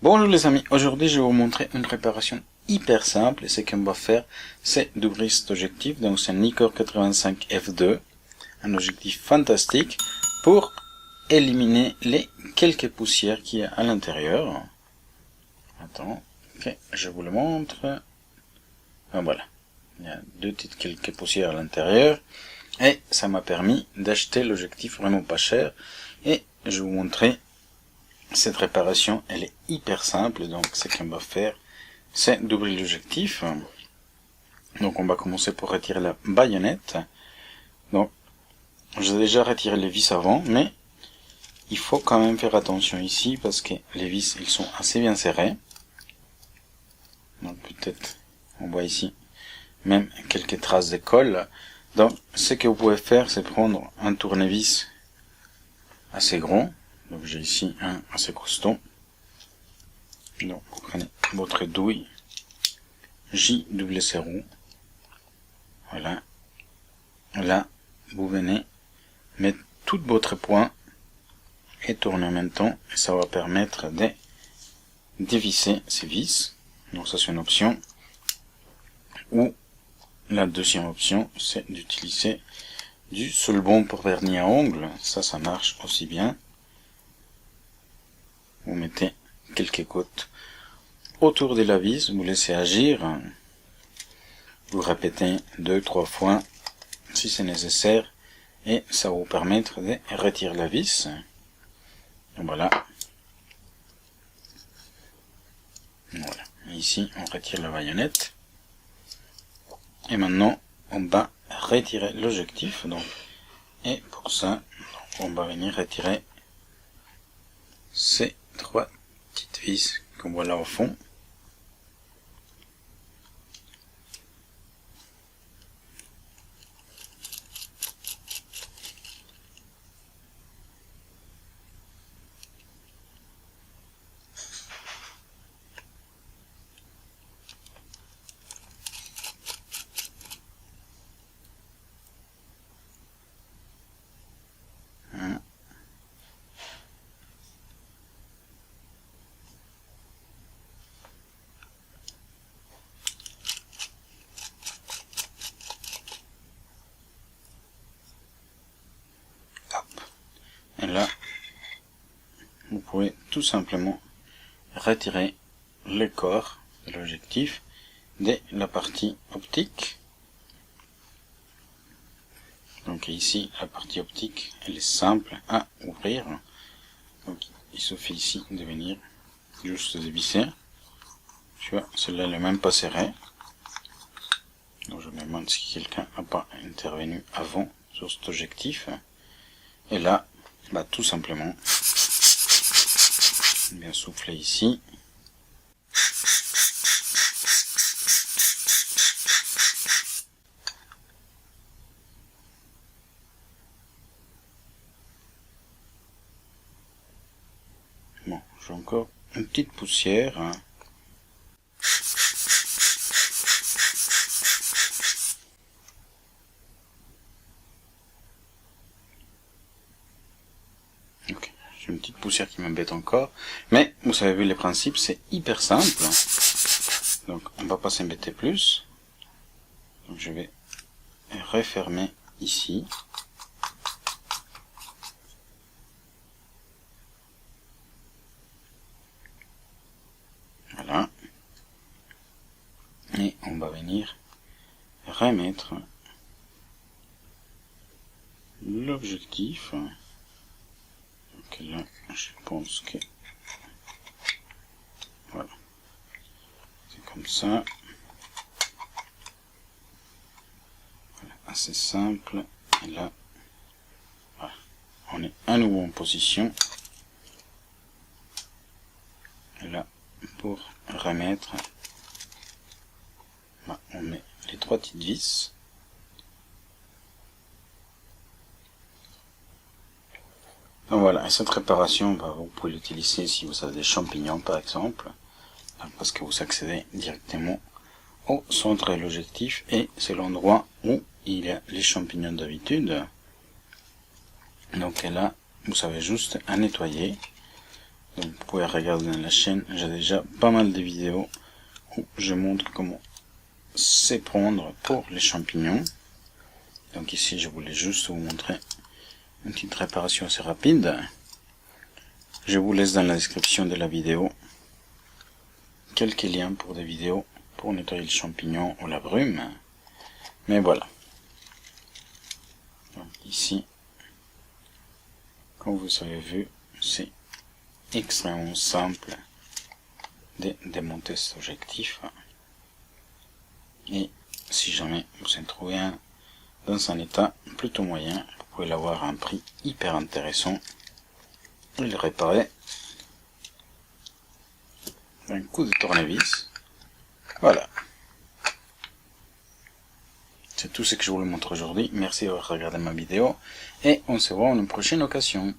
Bonjour les amis, aujourd'hui je vais vous montrer une réparation hyper simple et ce qu'on va faire c'est d'ouvrir cet objectif. Donc c'est un Nikkor 85 f2, un objectif fantastique pour éliminer les quelques poussières qu'il y a à l'intérieur. Attends, ok, je vous le montre. Ah, voilà, il y a quelques poussières à l'intérieur et ça m'a permis d'acheter l'objectif vraiment pas cher et je vais vous montrer. Cette réparation, elle est hyper simple, donc ce qu'on va faire, c'est d'ouvrir l'objectif. Donc on va commencer pour retirer la baïonnette. Donc, j'ai déjà retiré les vis avant, mais il faut quand même faire attention ici, parce que les vis, ils sont assez bien serrés. Donc peut-être, on voit ici, même quelques traces de colle. Donc, ce que vous pouvez faire, c'est prendre un tournevis assez gros. Donc j'ai ici un assez costaud. Donc vous prenez votre douille JW0. Voilà. Là, vous venez mettre tout votre poids et tourner en même temps. Et ça va permettre de dévisser ces vis. Donc ça c'est une option. Ou la deuxième option, c'est d'utiliser du solvant pour vernis à ongles. Ça marche aussi bien. Vous mettez quelques gouttes autour de la vis, vous laissez agir, vous répétez 2-3 fois si c'est nécessaire et ça va vous permettre de retirer la vis. Voilà. Voilà. Ici on retire la baïonnette et maintenant on va retirer l'objectif. Donc, et pour ça on va venir retirer ces 3 petites vis qu'on voit là au fond. Et là, vous pouvez tout simplement retirer le corps de l'objectif de la partie optique. Donc ici, la partie optique, elle est simple à ouvrir. Donc il suffit ici de venir juste dévisser. Tu vois, celle-là n'est même pas serrée. Donc je me demande si quelqu'un n'a pas intervenu avant sur cet objectif. Et là, tout simplement, bien souffler ici. Bon, j'ai encore une petite poussière. Ok, j'ai une petite poussière qui m'embête encore. Mais, vous avez vu les principes, c'est hyper simple. Donc, on ne va pas s'embêter plus. Donc, je vais refermer ici. Voilà. Et on va venir remettre l'objectif. Donc là, je pense que voilà, c'est comme ça. Voilà, assez simple. Et là, voilà, on est à nouveau en position. Et là, pour remettre, on met les 3 petites vis. Donc voilà, et cette réparation, vous pouvez l'utiliser si vous avez des champignons par exemple, parce que vous accédez directement au centre de l'objectif et c'est l'endroit où il y a les champignons d'habitude. Donc là, vous savez juste à nettoyer. Donc vous pouvez regarder dans la chaîne, j'ai déjà pas mal de vidéos où je montre comment s'éprendre pour les champignons. Donc ici je voulais juste vous montrer une petite réparation assez rapide. Je vous laisse dans la description de la vidéo quelques liens pour des vidéos pour nettoyer le champignon ou la brume. Mais voilà. Donc ici, comme vous avez vu, c'est extrêmement simple de démonter cet objectif. Et si jamais vous en trouvez un dans un état plutôt moyen, vous pouvez l'avoir à un prix hyper intéressant et le réparer d'un coup de tournevis. Voilà. C'est tout ce que je voulais montrer aujourd'hui. Merci d'avoir regardé ma vidéo et on se voit à une prochaine occasion.